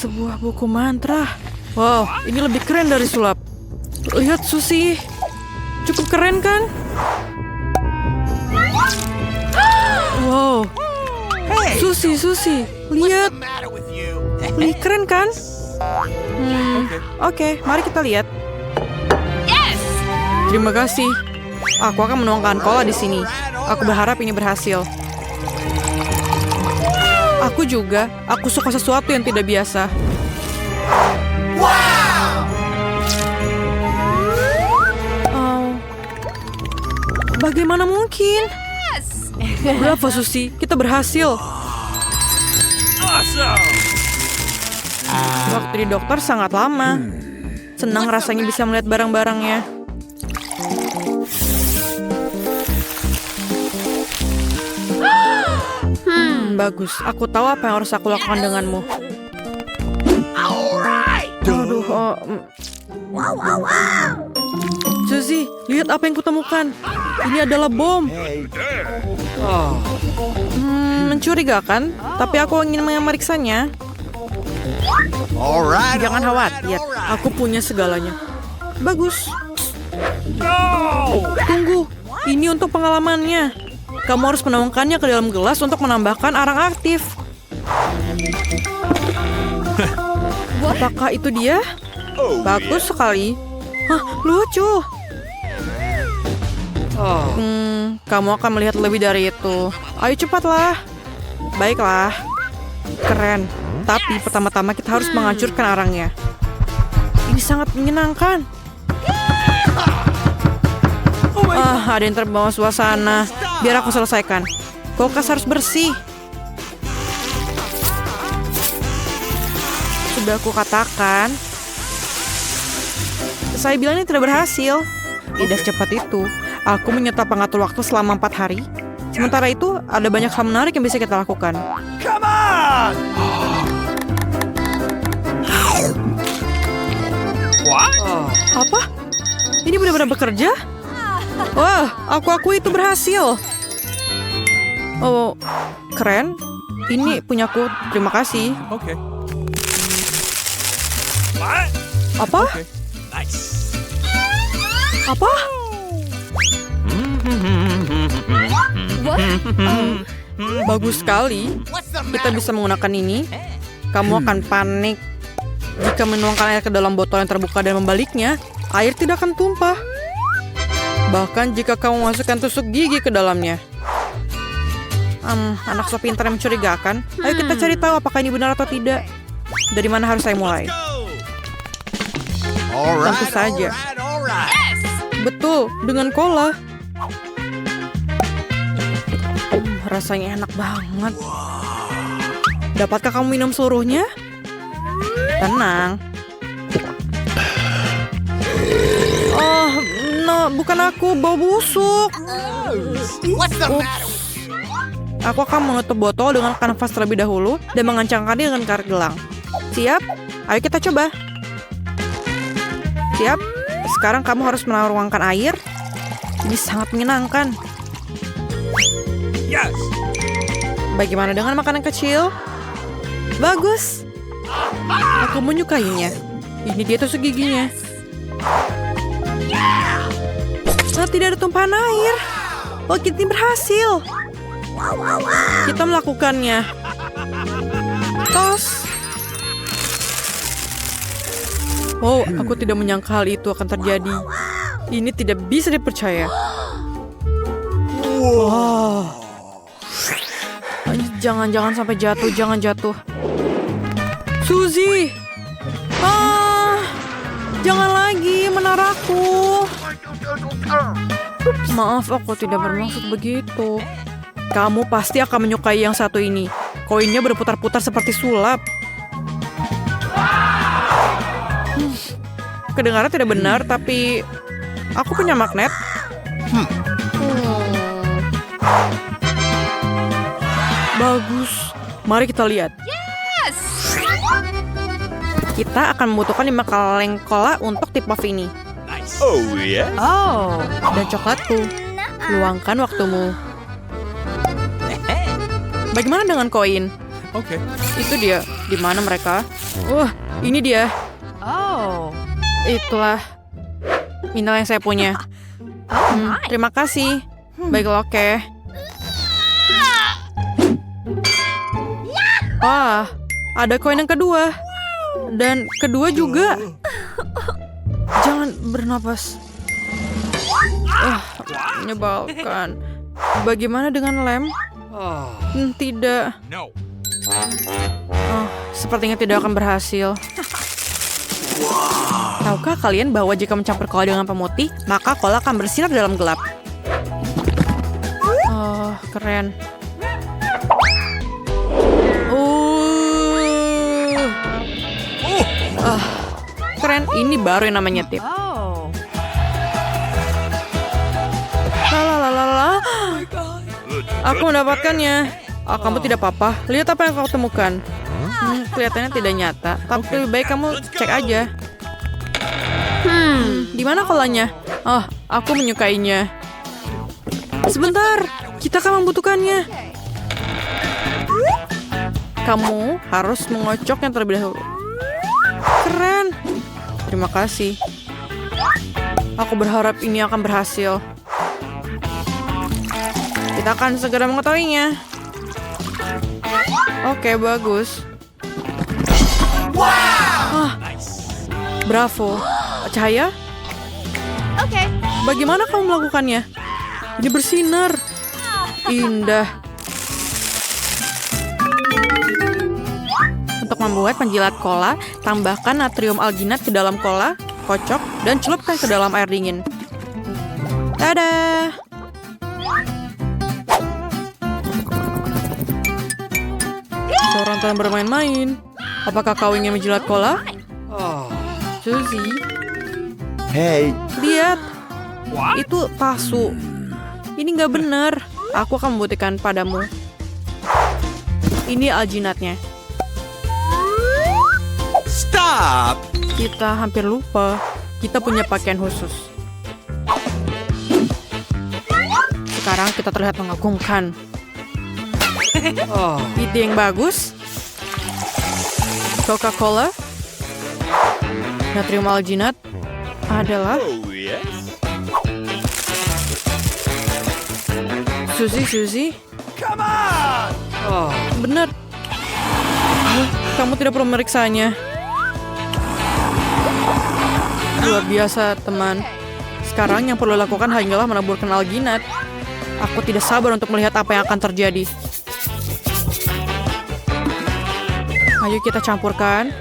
Sebuah buku mantra. Wow, ini lebih keren dari sulap. Lihat Susi. Cukup keren kan? Wow. Susi. Lihat. Lebih keren kan? Oke, mari kita lihat. Terima kasih. Aku akan menuangkan cola di sini. Aku berharap ini berhasil. Aku juga. Aku suka sesuatu yang tidak biasa. Oh. Bagaimana mungkin? Berapa Susi? Kita berhasil. Waktu di dokter sangat lama. Senang rasanya bisa melihat barang-barangnya. Bagus. Aku tahu apa yang harus aku lakukan denganmu. Aduh. Suzy, lihat apa yang kutemukan. Ini adalah bom. Mencurigakan, tapi aku ingin memeriksanya. Jangan khawatir, aku punya segalanya. Bagus. Tunggu, ini untuk pengalamannya. Kamu harus menuangkannya ke dalam gelas untuk menambahkan arang aktif. Apakah itu dia? Bagus sekali. Hah, lucu. Kamu akan melihat lebih dari itu. Ayo cepatlah. Baiklah. Keren. Tapi pertama-tama kita harus menghancurkan arangnya. Ini sangat menyenangkan. Ada yang terbawa suasana. Biar aku selesaikan. Kulkas harus bersih. Sudah aku katakan. Saya bilang ini tidak berhasil. Tidak secepat itu. Aku menyetop pengatur waktu selama 4 hari. Sementara itu, ada banyak hal menarik yang bisa kita lakukan. Come on! What? Apa? Ini benar-benar bekerja? Wah, aku itu berhasil. Oh, keren. Ini punyaku. Terima kasih. Okay. Apa? Okay. Nice. Apa? Bagus sekali. Kita bisa menggunakan ini. Kamu akan panik jika menuangkan air ke dalam botol yang terbuka dan membaliknya. Air tidak akan tumpah. Bahkan jika kamu masukkan tusuk gigi ke dalamnya. Anak so pintar yang mencurigakan. Ayo kita cari tahu apakah ini benar atau tidak. Dari mana harus saya mulai? Tentu saja. Betul, dengan cola. Rasanya enak banget. Dapatkah kamu minum seluruhnya? Tenang. Oh, no, bukan aku. Bau busuk. Aku akan menutup botol dengan kanvas terlebih dahulu dan mengencangkannya dengan karet gelang. Siap? Ayo kita coba. Siap? Sekarang kamu harus menuangkan air. Ini sangat menyenangkan. Yes. Bagaimana dengan makanan kecil? Bagus. Aku menyukainya. Ini dia tusuk giginya. Tidak ada tumpahan air. Oh, kita berhasil. Kita melakukannya. Tos. Oh, aku tidak menyangka hal itu akan terjadi. Ini tidak bisa dipercaya. Wow. Jangan sampai jatuh, jangan jatuh. Suzy. Jangan lagi menaraku. Maaf, aku tidak bermaksud begitu. Kamu pasti akan menyukai yang satu ini. Koinnya berputar-putar seperti sulap. Kedengaran tidak benar, tapi aku punya magnet. Bagus. Mari kita lihat. Kita akan membutuhkan 5 kaleng cola untuk tip off ini. Oh, yeah? Oh, dan coklatku. Luangkan waktumu. Bagaimana dengan koin? Okay. Itu dia. Di mana mereka? Ini dia. Oh. Itulah minal yang saya punya. Terima kasih. Baiklah, oke. Wah, ada koin yang kedua. Dan kedua juga. Jangan bernapas. Menyebalkan. Bagaimana dengan lem? Tidak. No. Sepertinya tidak akan berhasil. Tahukah kalian bahwa jika mencampur cola dengan pemutih, maka cola akan bersinar dalam gelap? Oh, keren. Keren. Ini baru yang namanya tip. Oh. Lalalala. Aku mendapatkannya. Kamu tidak apa-apa. Lihat apa yang kau temukan. Kelihatannya tidak nyata. Tapi lebih baik kamu cek aja. Di mana kolanya? Aku menyukainya. Sebentar, kita akan membutuhkannya. Kamu harus mengocoknya terlebih dahulu. Keren. Terima kasih. Aku berharap ini akan berhasil. Kita akan segera mengetahuinya. Oke, bagus. Bravo. Cahaya? Okay. Bagaimana kamu melakukannya? Ini bersinar. Indah. Untuk membuat penjilat cola, tambahkan natrium alginat ke dalam cola, kocok, dan celupkan ke dalam air dingin. Dadah! Seorang telah bermain-main. Apakah kau ingin menjilat cola? Suzy, Hey. lihat. Itu palsu. Ini nggak benar. Aku akan membuktikan padamu. Ini alginatnya. Stop. Kita hampir lupa. Kita punya pakaian khusus. Sekarang kita terlihat mengagumkan. Ide yang bagus. Coca-Cola, natrium alginat adalah Oh, yes. Suzy. Come on. Benar. Kamu tidak perlu memeriksanya. Luar biasa, teman. Sekarang yang perlu dilakukan hanyalah menaburkan alginat. Aku tidak sabar untuk melihat apa yang akan terjadi. Ayo kita campurkan.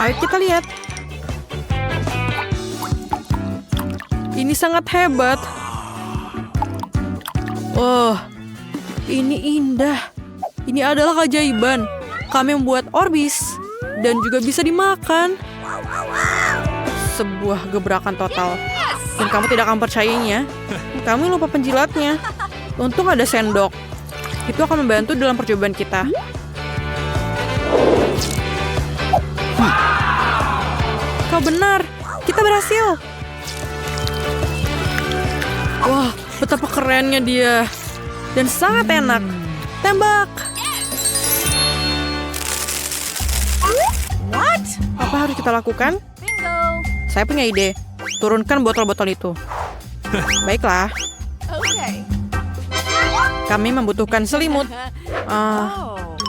Ayo kita lihat. Ini sangat hebat. Ini indah. Ini adalah keajaiban. Kami membuat Orbis dan juga bisa dimakan. Sebuah gebrakan total. Dan kamu tidak akan percayainya. Kamu lupa penjilatnya. Untung ada sendok. Itu akan membantu dalam percobaan kita. Kau benar. Kita berhasil. Wah, betapa kerennya dia. Dan sangat enak. Tembak. What? Apa harus kita lakukan? Bingo. Saya punya ide. Turunkan botol-botol itu. Baiklah. Okay. Kami membutuhkan selimut.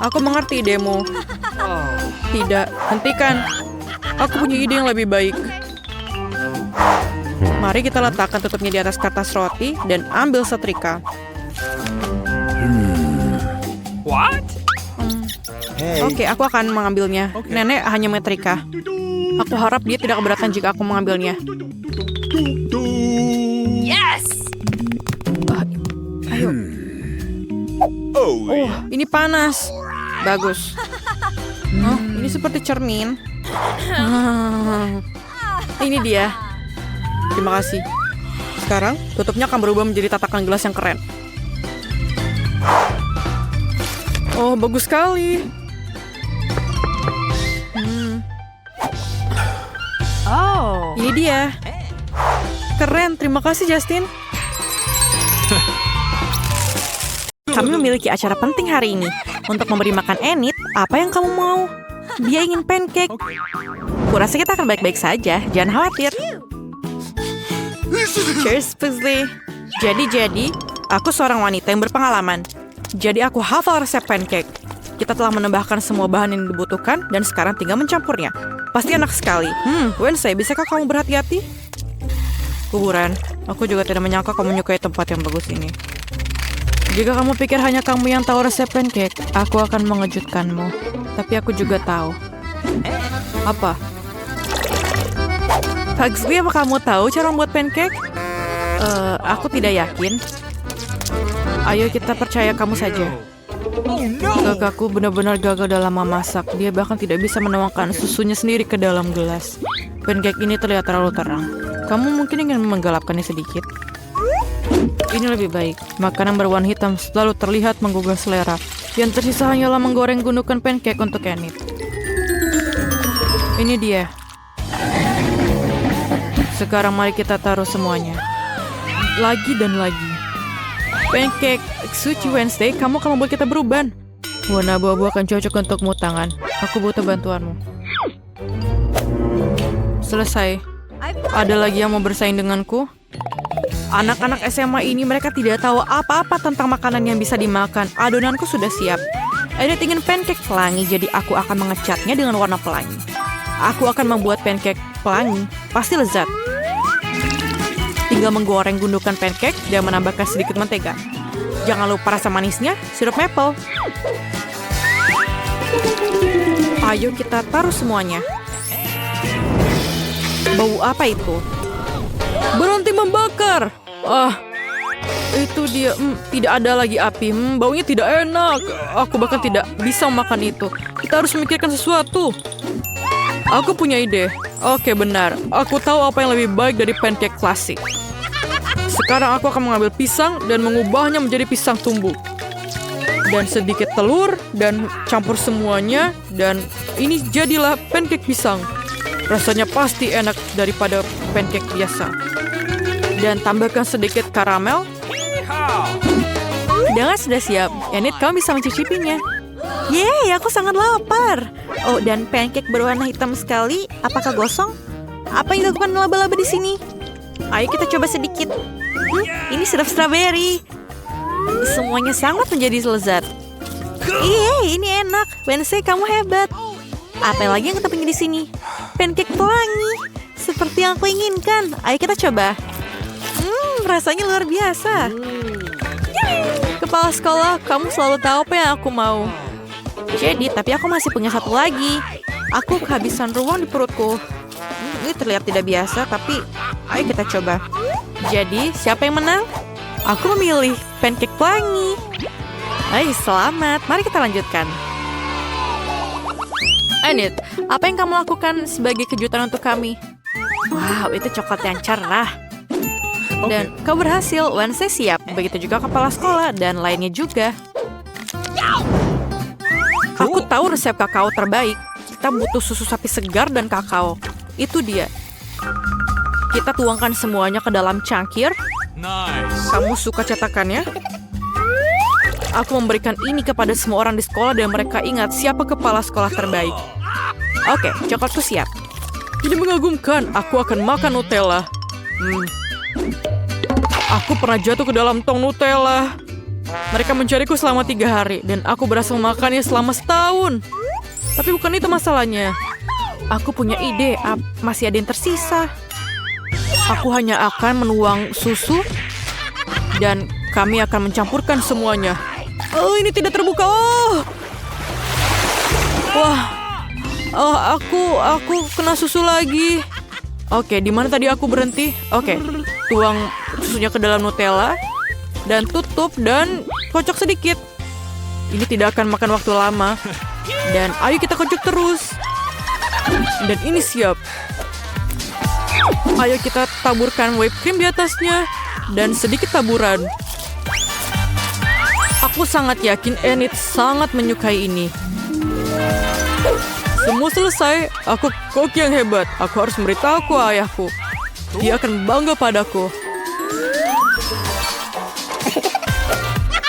Aku mengerti idemu. Tidak, hentikan. Aku punya ide yang lebih baik. Mari kita letakkan tutupnya di atas kertas roti dan ambil setrika. What? Hey. Oke, aku akan mengambilnya. Nenek hanya metrika. Aku harap dia tidak keberatan jika aku mengambilnya. Yes. Ayo. Oh, Ini panas. Bagus. Ini seperti cermin. Ini dia. Terima kasih. Sekarang, tutupnya akan berubah menjadi tatakan gelas yang keren. Oh, bagus sekali. Oh. Ini dia. Keren, terima kasih Justin. kami memiliki acara penting hari ini. Untuk memberi makan Enid, apa yang kamu mau? Dia ingin pancake. Kurasa kita akan baik-baik saja, jangan khawatir. Cheers, Pugsley. Jadi, aku seorang wanita yang berpengalaman. Jadi aku hafal resep pancake. Kita telah menambahkan semua bahan yang dibutuhkan dan sekarang tinggal mencampurnya. Pasti enak sekali. Wednesday, bisakah kamu berhati-hati? Kuburan, aku juga tidak menyangka kamu menyukai tempat yang bagus ini. Jika kamu pikir hanya kamu yang tahu resep pancake, aku akan mengejutkanmu. Tapi aku juga tahu. Apa? Pugsley, apa kamu tahu cara membuat pancake? Aku tidak yakin. Ayo kita percaya kamu saja. Kakakku benar-benar gagal dalam memasak. Dia bahkan tidak bisa menuangkan susunya sendiri ke dalam gelas. Pancake ini terlihat terlalu terang. Kamu mungkin ingin menggelapkannya sedikit. Ini lebih baik. Makanan berwarna hitam selalu terlihat menggugah selera. Yang tersisa hanyalah menggoreng gundukan pancake untuk Enid. Ini dia. Sekarang mari kita taruh semuanya. Lagi dan lagi. Pancake suci Wednesday, kamu akan membuat kita berubah. Warna abu-abu akan cocok untukmu, tangan. Aku butuh bantuanmu. Selesai. Ada lagi yang mau bersaing denganku? Anak-anak SMA ini mereka tidak tahu apa-apa tentang makanan yang bisa dimakan. Adonanku sudah siap. Enid ingin pancake pelangi, jadi aku akan mengecatnya dengan warna pelangi. Aku akan membuat pancake pelangi. Pasti lezat. Tinggal menggoreng gundukan pancake dan menambahkan sedikit mentega. Jangan lupa rasa manisnya, sirup maple. Ayo kita taruh semuanya. Bau apa itu? Berhenti membakar. Itu dia. Tidak ada lagi api. Baunya tidak enak. Aku bahkan tidak bisa makan itu. Kita harus memikirkan sesuatu. Aku punya ide. Oke, benar. Aku tahu apa yang lebih baik dari pancake klasik. Sekarang aku akan mengambil pisang dan mengubahnya menjadi pisang tumbuk. Dan sedikit telur dan campur semuanya. Dan ini jadilah pancake pisang. Rasanya pasti enak daripada pancake biasa. Dan tambahkan sedikit karamel. Hidangan sudah siap. Enid, kamu bisa mencicipinya. Yeay, aku sangat lapar. Oh, dan pancake berwarna hitam sekali. Apakah gosong? Apa yang dilakukan laba-laba di sini? Ayo kita coba sedikit. Ini sirup strawberry. Semuanya sangat menjadi lezat. Yeay, ini enak. Wednesday, kamu hebat. Apa lagi yang kita punya di sini? Pancake pelangi. Seperti yang aku inginkan. Ayo kita coba. Rasanya luar biasa. Kepala sekolah, kamu selalu tahu apa yang aku mau. Jadi, tapi aku masih punya satu lagi. Aku kehabisan ruang di perutku. Ini terlihat tidak biasa, tapi ayo kita coba. Jadi, siapa yang menang? Aku memilih pancake pelangi. Hai, selamat. Mari kita lanjutkan. Enid, apa yang kamu lakukan sebagai kejutan untuk kami? Wow, itu coklat yang cerah. Dan kau berhasil, Wednesday siap. Begitu juga kepala sekolah dan lainnya juga. Aku tahu resep kakao terbaik. Kita butuh susu sapi segar dan kakao. Itu dia. Kita tuangkan semuanya ke dalam cangkir. Nice. Kamu suka cetakannya? Aku memberikan ini kepada semua orang di sekolah dan mereka ingat siapa kepala sekolah terbaik. Oke, coklatku siap. Ini mengagumkan. Aku akan makan Nutella. Aku pernah jatuh ke dalam tong Nutella. Mereka mencariku selama 3 hari dan aku berhasil memakannya selama setahun. Tapi bukan itu masalahnya. Aku punya ide, masih ada yang tersisa. Aku hanya akan menuang susu dan kami akan mencampurkan semuanya. Oh, ini tidak terbuka. Aku kena susu lagi. Oke, di mana tadi aku berhenti? Oke, tuang susunya ke dalam Nutella dan tutup dan kocok sedikit. Ini tidak akan makan waktu lama. Dan ayo kita kocok terus. Dan ini siap. Ayo kita taburkan whipped cream di atasnya dan sedikit taburan. Aku sangat yakin Enid sangat menyukai ini. Semua selesai. Aku koki yang hebat. Aku harus memberitahu ayahku. Dia akan bangga padaku.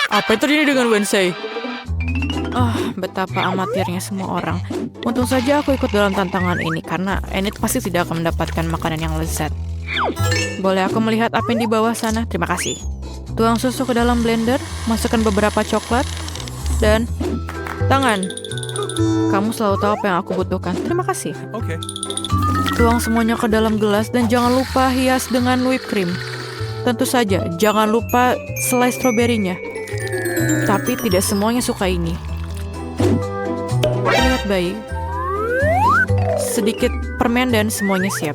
Apa yang terjadi dengan Wednesday? Betapa amatirnya semua orang. Untung saja aku ikut dalam tantangan ini karena Enid pasti tidak akan mendapatkan makanan yang lezat. Boleh aku melihat apa yang di bawah sana? Terima kasih. Tuang susu ke dalam blender, masukkan beberapa coklat, dan tangan. Kamu selalu tahu apa yang aku butuhkan. Terima kasih. Okay. Tuang semuanya ke dalam gelas dan jangan lupa hias dengan whipped cream. Tentu saja, jangan lupa selai stroberinya. Tapi tidak semuanya suka ini. Terlihat baik. Sedikit permen dan semuanya siap.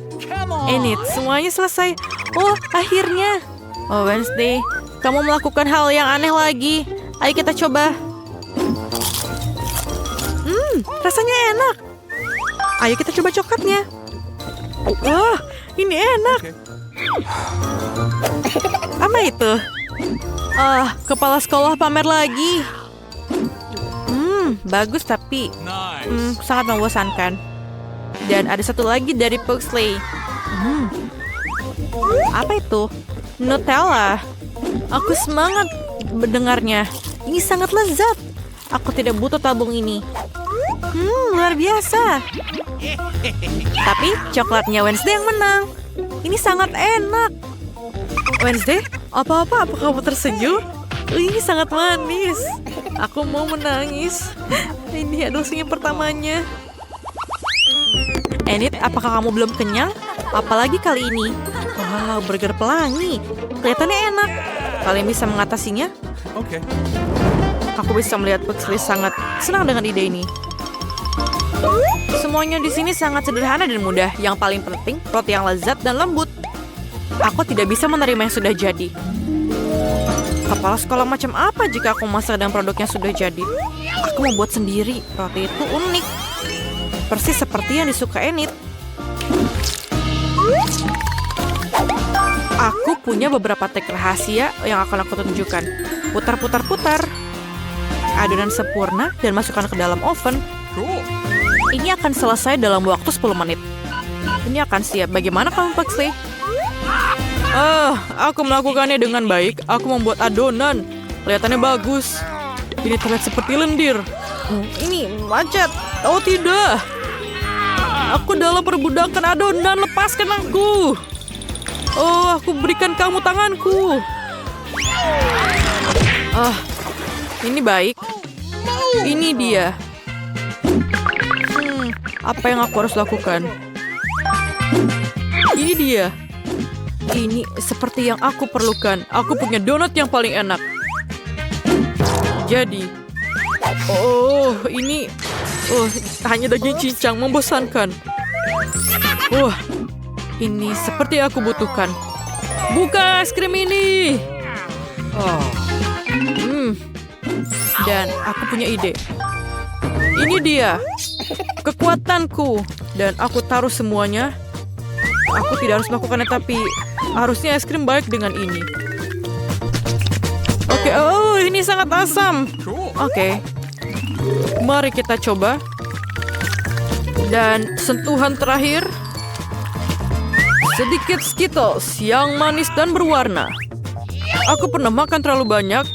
Enid, semuanya selesai. Oh, akhirnya. Oh, Wednesday, kamu melakukan hal yang aneh lagi. Ayo kita coba. Rasanya enak. Ayo kita coba coklatnya. Wah, ini enak. Apa itu? Kepala sekolah pamer lagi. Bagus tapi Nice. sangat membosankan. Dan ada satu lagi dari Pugsley. Apa itu? Nutella. Aku semangat mendengarnya. Ini sangat lezat. Aku tidak butuh tabung ini. Luar biasa. Tapi coklatnya Wednesday yang menang. Ini sangat enak. Wednesday, apakah kamu tersenyum? Ini sangat manis. Aku mau menangis. Ini adalah senyum pertamanya. Enid, apakah kamu belum kenyang? Apalagi kali ini. Wow, burger pelangi. Kelihatannya enak. Kalian bisa mengatasinya? Okay. Aku bisa melihat Pugsley sangat senang dengan ide ini. Semuanya di sini sangat sederhana dan mudah. Yang paling penting, roti yang lezat dan lembut. Aku tidak bisa menerima yang sudah jadi. Kepala sekolah macam apa jika aku masak dengan produk yang sudah jadi? Aku membuat sendiri. Roti itu unik. Persis seperti yang disuka Enid. Aku punya beberapa trik rahasia yang akan aku tunjukkan. Putar-putar-putar. Adonan sempurna dan masukkan ke dalam oven. Cool. Ini akan selesai dalam waktu 10 menit. Ini akan siap. Bagaimana kamu, Pugsley? Aku melakukannya dengan baik. Aku membuat adonan. Kelihatannya bagus. Ini terlihat seperti lendir. Ini macet. Oh tidak. Aku dalam perbudakan adonan. Lepaskan aku. Oh, aku berikan kamu tanganku. Ini baik. Ini dia. Apa yang aku harus lakukan? Ini dia. Ini seperti yang aku perlukan. Aku punya donat yang paling enak. Jadi, ini hanya daging cincang membosankan. Ini seperti yang aku butuhkan. Buka es krim ini. Dan aku punya ide. Ini dia. Kekuatanku. Dan aku taruh semuanya. Aku tidak harus melakukannya, tapi harusnya es krim baik dengan ini. Oke, ini sangat asam. Oke. Mari kita coba. Dan sentuhan terakhir. Sedikit Skittles yang manis dan berwarna. Aku pernah makan terlalu banyak.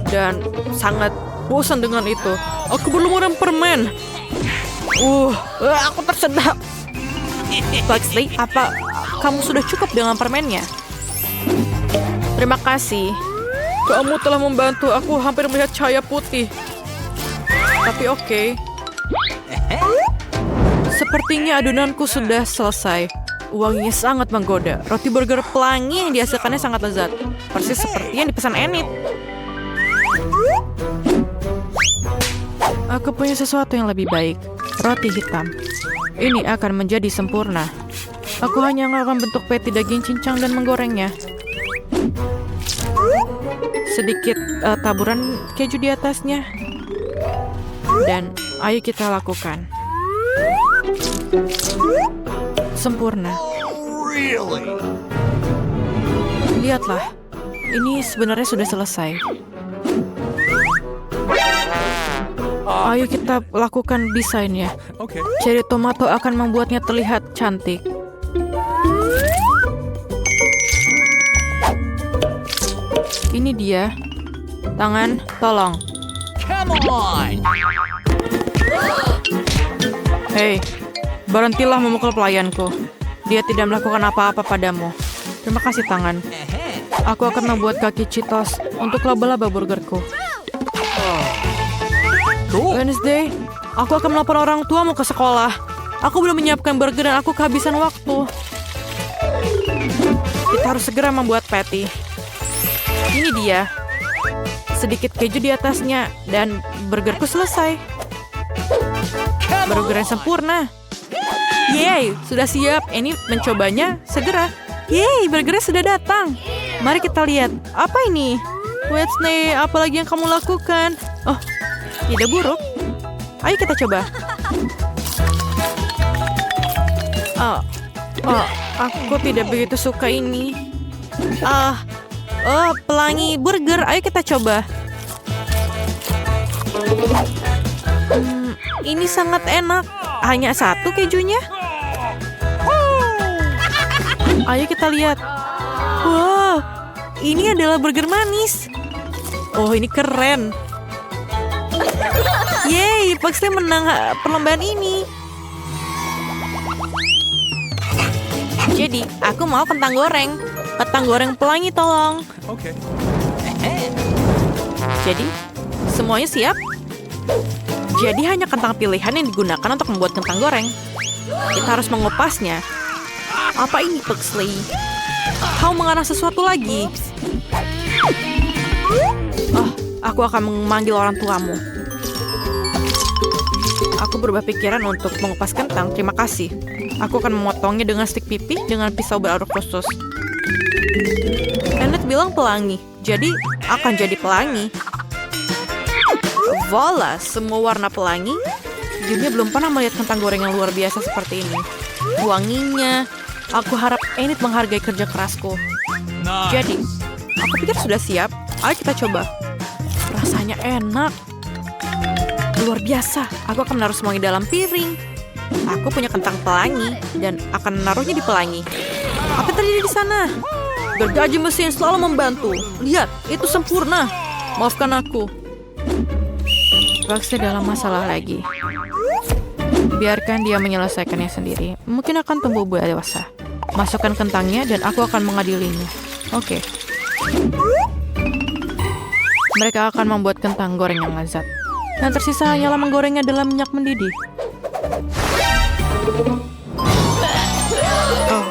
Dan sangat bosan dengan itu. Aku belum orang permen. Aku tersedak. Pugsley, apa kamu sudah cukup dengan permennya? Terima kasih. Kamu telah membantu. Aku hampir melihat cahaya putih. Tapi oke. Sepertinya adonanku sudah selesai. Wanginya sangat menggoda. Roti burger pelangi yang dihasilkannya sangat lezat. Persis seperti yang dipesan Enid. Aku punya sesuatu yang lebih baik. Roti hitam. Ini akan menjadi sempurna. Aku hanya akan bentuk patty daging cincang dan menggorengnya. Sedikit taburan keju di atasnya. Dan ayo kita lakukan. Sempurna. Really? Lihatlah. Ini sebenarnya sudah selesai. Ayo kita lakukan desainnya. Okay. Cherry tomato akan membuatnya terlihat cantik. Ini dia. Tangan, tolong. Come on! Hei, berhentilah memukul pelayanku. Dia tidak melakukan apa-apa padamu. Terima kasih, tangan. Aku akan membuat kaki Cheetos untuk laba-laba burgerku. Cool. Wednesday, aku akan melapor orang tuamu ke sekolah. Aku belum menyiapkan burger dan aku kehabisan waktu. Kita harus segera membuat patty. Ini dia. Sedikit keju di atasnya dan burgerku selesai. Burger yang sempurna. Yeay, sudah siap. Ini mencobanya segera. Yeay, burgernya sudah datang. Mari kita lihat. Apa ini? Wednesday, apa lagi yang kamu lakukan? Oh, tidak buruk. Ayo kita coba. Aku tidak begitu suka ini. Pelangi burger. Ayo kita coba. Ini sangat enak. Hanya satu kejunya. Ayo kita lihat. Wow, ini adalah burger manis. Oh, ini keren. Yeay, Pugsley menang perlombaan ini. Jadi, aku mau kentang goreng. Kentang goreng pelangi, tolong. Okay. Jadi, semuanya siap? Jadi hanya kentang pilihan yang digunakan untuk membuat kentang goreng. Kita harus mengupasnya. Apa ini, Pugsley? Kau mengarang sesuatu lagi. Aku akan memanggil orang tuamu. Aku berubah pikiran untuk mengupas kentang. Terima kasih. Aku akan memotongnya dengan stik pipi dengan pisau berarus khusus. Enid bilang pelangi, jadi akan jadi pelangi. Voila, semua warna pelangi. Dunia belum pernah melihat kentang goreng yang luar biasa seperti ini. Wanginya, aku harap Enid menghargai kerja kerasku. Nice. Jadi, aku pikir sudah siap. Ayo kita coba. Rasanya enak. Luar biasa. Aku akan menaruh semuanya dalam piring. Aku punya kentang pelangi dan akan menaruhnya di pelangi. Apa yang terjadi di sana? Gergaji mesin selalu membantu. Lihat, itu sempurna. Maafkan aku. Pugsley dalam masalah lagi. Biarkan dia menyelesaikannya sendiri. Mungkin akan tumbuh dewasa. Masukkan kentangnya dan aku akan mengadilinya. Oke. Mereka akan membuat kentang goreng yang lezat. Dan tersisa hanyalah menggorengnya dalam minyak mendidih. Oh.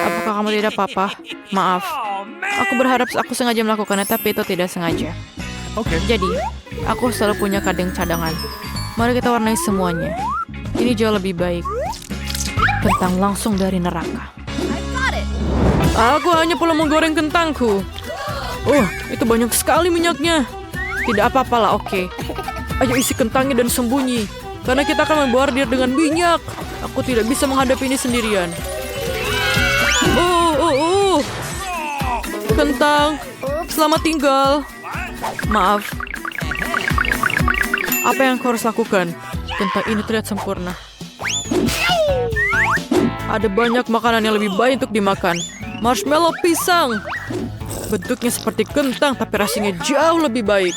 Apakah kamu tidak apa-apa? Maaf. Aku berharap aku sengaja melakukannya, tapi itu tidak sengaja. Okay. Jadi, aku selalu punya kadang cadangan. Mari kita warnai semuanya. Ini jauh lebih baik. Kentang langsung dari neraka. Aku hanya perlu menggoreng kentangku. Oh, itu banyak sekali minyaknya. Tidak apa-apalah, oke. Ayo isi kentangnya dan sembunyi. Karena kita akan membordir dengan minyak. Aku tidak bisa menghadapi ini sendirian. Kentang, selamat tinggal. Maaf. Apa yang kau harus lakukan? Kentang ini terlihat sempurna. Ada banyak makanan yang lebih baik untuk dimakan. Marshmallow pisang. Bentuknya seperti kentang, tapi rasanya jauh lebih baik.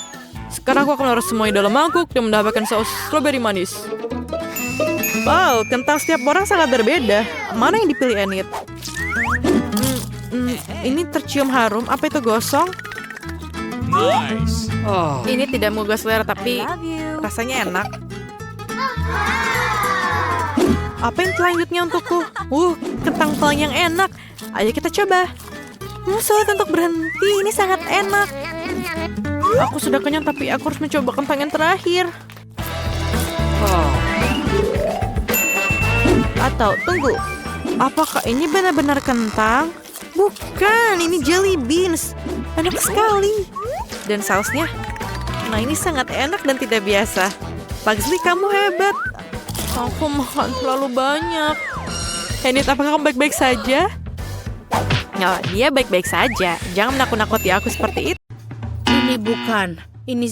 Sekarang aku akan menaruh semuanya dalam mangkuk dan mendapatkan saus stroberi manis. Wow, kentang setiap orang sangat berbeda. Mana yang dipilih Enid? Ini tercium harum. Apa itu gosong? Nice. Oh. Ini tidak menggugah selera, tapi rasanya enak. Apa yang selanjutnya untukku? Kentang pelangi yang enak. Ayo kita coba. Sulit untuk berhenti. Ini sangat enak. Aku sudah kenyang, tapi aku harus mencoba kentang yang terakhir. Atau, tunggu. Apakah ini benar-benar kentang? Bukan, ini jelly beans. Enak sekali. Dan sausnya? Nah, ini sangat enak dan tidak biasa. Pugsley, kamu hebat. Aku makan terlalu banyak. Enid, apakah kamu baik-baik saja? Oh, dia baik-baik saja. Jangan menakut-nakuti aku seperti itu. Ini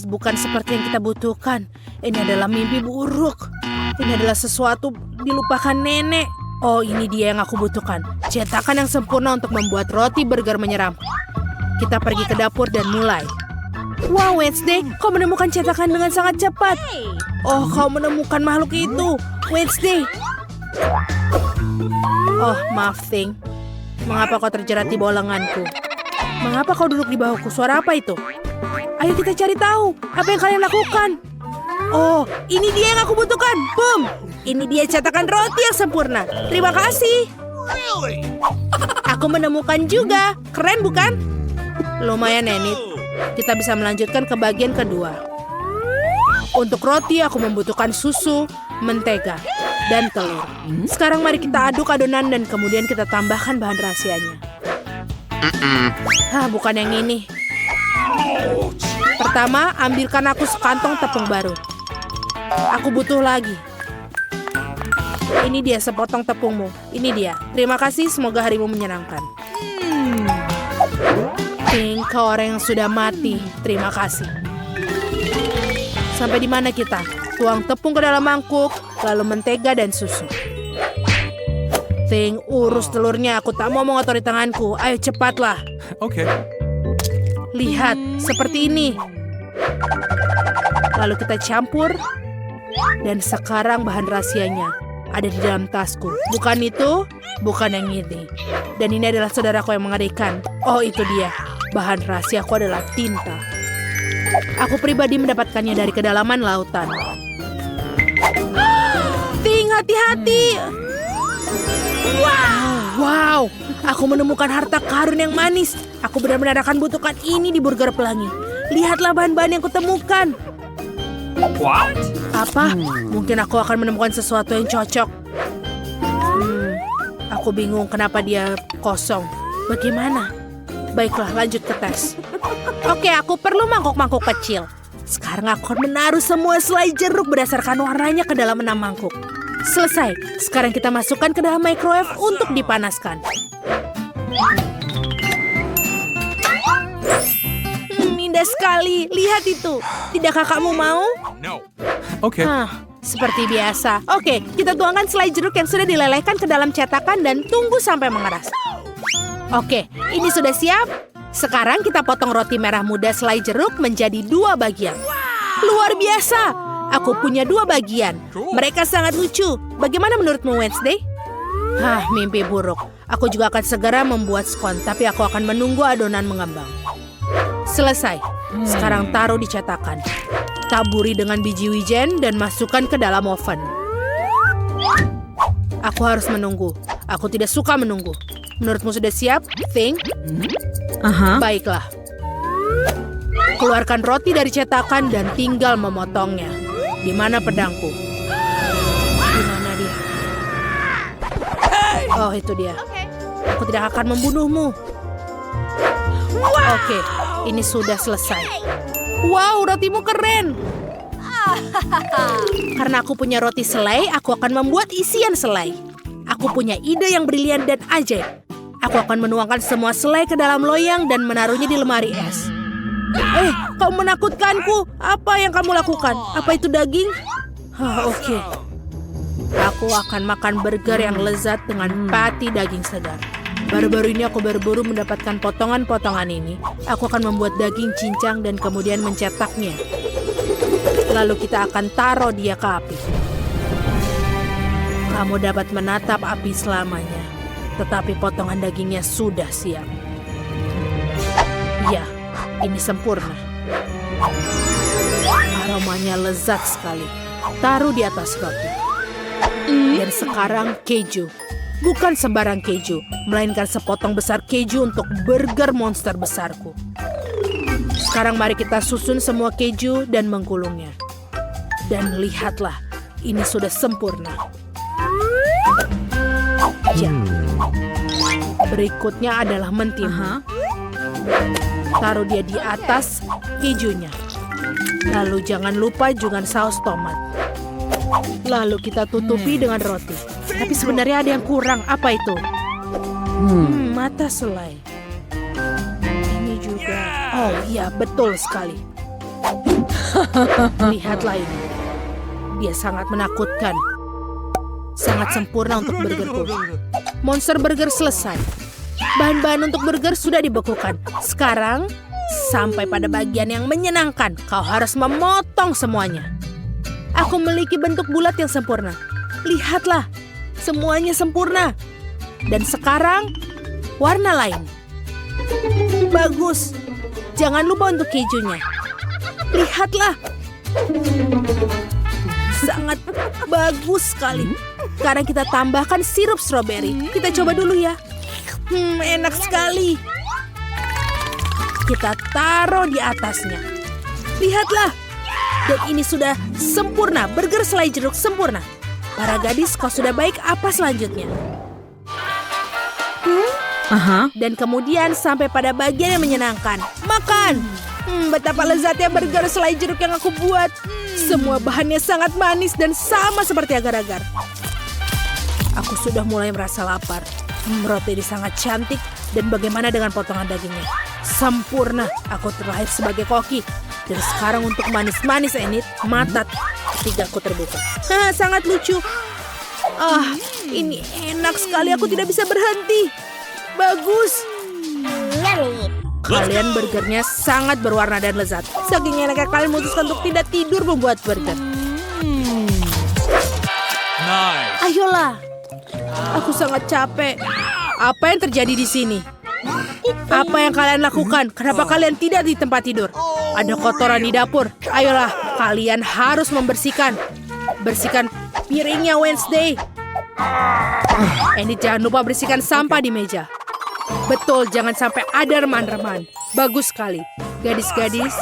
bukan seperti yang kita butuhkan. Ini adalah mimpi buruk. Ini adalah sesuatu dilupakan nenek. Oh, ini dia yang aku butuhkan. Cetakan yang sempurna untuk membuat roti burger menyeram. Kita pergi ke dapur dan mulai. Wow, Wednesday, kau menemukan cetakan dengan sangat cepat. Oh, kau menemukan makhluk itu, Wednesday. Oh, maaf, Thing. Mengapa kau terjerat di bawah lenganku? Mengapa kau duduk di bahuku? Suara apa itu? Ayo kita cari tahu. Apa yang kalian lakukan? Oh, ini dia yang aku butuhkan. Boom! Ini dia cetakan roti yang sempurna. Terima kasih. Really? Aku menemukan juga. Keren bukan? Lumayan, Enid. Kita bisa melanjutkan ke bagian kedua. Untuk roti aku membutuhkan susu, mentega, dan telur. Sekarang mari kita aduk adonan dan kemudian kita tambahkan bahan rahasianya. Bukan yang ini. Pertama, ambilkan aku sekantong tepung baru. Aku butuh lagi. Ini dia sepotong tepungmu. Ini dia. Terima kasih, semoga harimu menyenangkan. Think, kau orang yang sudah mati. Terima kasih. Sampai di mana kita? Tuang tepung ke dalam mangkuk, lalu mentega dan susu. Think, urus telurnya. Aku tak mau mengotori tanganku. Ayo cepatlah. Okay. Lihat, seperti ini. Lalu kita campur. Dan sekarang bahan rahasianya ada di dalam tasku. Bukan itu, bukan yang ini. Dan ini adalah saudaraku yang mengerikan. Oh, itu dia. Bahan rahasiaku adalah tinta. Aku pribadi mendapatkannya dari kedalaman lautan. Ting, hati-hati. Wow, aku menemukan harta karun yang manis. Aku benar-benar akan butuhkan ini di burger pelangi. Lihatlah bahan-bahan yang kutemukan. What? Apa? Mungkin aku akan menemukan sesuatu yang cocok. Aku bingung kenapa dia kosong. Bagaimana? Baiklah, lanjut ke tes. Oke, aku perlu mangkuk-mangkuk kecil. Sekarang aku akan menaruh semua selai jeruk berdasarkan warnanya ke dalam 6 mangkuk. Selesai. Sekarang kita masukkan ke dalam microwave untuk dipanaskan. Indah sekali. Lihat itu. Tidakkah kamu mau? No. Okay. Seperti biasa. Oke, kita tuangkan selai jeruk yang sudah dilelehkan ke dalam cetakan dan tunggu sampai mengeras. Oke, ini sudah siap. Sekarang kita potong roti merah muda selai jeruk menjadi 2 bagian. Luar biasa. Aku punya 2 bagian. Mereka sangat lucu. Bagaimana menurutmu, Wednesday? Mimpi buruk. Aku juga akan segera membuat skon, tapi aku akan menunggu adonan mengembang. Selesai. Sekarang taruh di cetakan. Taburi dengan biji wijen dan masukkan ke dalam oven. Aku harus menunggu. Aku tidak suka menunggu. Menurutmu sudah siap, Thing? Baiklah. Keluarkan roti dari cetakan dan tinggal memotongnya. Di mana pedangku? Di mana dia? Oh, itu dia. Aku tidak akan membunuhmu. Oke, ini sudah selesai. Wow, rotimu keren. Karena aku punya roti selai, aku akan membuat isian selai. Aku punya ide yang brilian dan ajaib. Aku akan menuangkan semua selai ke dalam loyang dan menaruhnya di lemari es. Kau menakutkanku. Apa yang kamu lakukan? Apa itu daging? Oke. Aku akan makan burger yang lezat dengan patty daging segar. Baru-baru ini aku berburu mendapatkan potongan-potongan ini. Aku akan membuat daging cincang dan kemudian mencetaknya. Lalu kita akan taruh dia ke api. Kamu dapat menatap api selamanya. Tetapi potongan dagingnya sudah siap. Ya, ini sempurna. Aromanya lezat sekali. Taruh di atas roti. Dan sekarang keju. Bukan sembarang keju, melainkan sepotong besar keju untuk burger monster besarku. Sekarang mari kita susun semua keju dan menggulungnya. Dan lihatlah, ini sudah sempurna. Ya. Berikutnya adalah mentimun. Taruh dia di atas kejunya. Lalu jangan lupa juga saus tomat. Lalu kita tutupi dengan roti. Tapi sebenarnya ada yang kurang. Apa itu? Mata selai. Ini juga. Oh iya, betul sekali. Lihatlah ini. Dia sangat menakutkan. Sangat sempurna untuk burgerku. Monster burger selesai. Bahan-bahan untuk burger sudah dibekukan. Sekarang, Sampai pada bagian yang menyenangkan, kau harus memotong semuanya. Aku memiliki bentuk bulat yang sempurna. Lihatlah, semuanya sempurna. Dan sekarang, warna lain. Bagus. Jangan lupa untuk kejunya. Lihatlah. Sangat bagus sekali. Sekarang kita tambahkan sirup stroberi. Kita coba dulu ya. Enak sekali. Kita taruh di atasnya. Lihatlah. Dan ini sudah sempurna. Burger selai jeruk sempurna. Para gadis, kau sudah baik. Apa selanjutnya? Dan kemudian sampai pada bagian yang menyenangkan. Makan. Betapa lezatnya burger selai jeruk yang aku buat. Semua bahannya sangat manis dan sama seperti agar-agar. Aku sudah mulai merasa lapar. Roti ini sangat cantik. Dan bagaimana dengan potongan dagingnya? Sempurna. Aku terlahir sebagai koki. Dan sekarang untuk manis-manis Enid, mata ketika aku terbuka. Sangat lucu. Ini enak sekali. Aku tidak bisa berhenti. Bagus. Kalian burgernya sangat berwarna dan lezat. Saking enaknya kalian memutuskan untuk tidak tidur membuat burger. Nice. Ayolah. Aku sangat capek. Apa yang terjadi di sini? Apa yang kalian lakukan? Kenapa kalian tidak di tempat tidur? Ada kotoran di dapur. Ayolah, kalian harus membersihkan. Bersihkan piringnya Wednesday. Ini jangan lupa bersihkan sampah di meja. Betul, jangan sampai ada reman-reman. Bagus sekali. Gadis-gadis,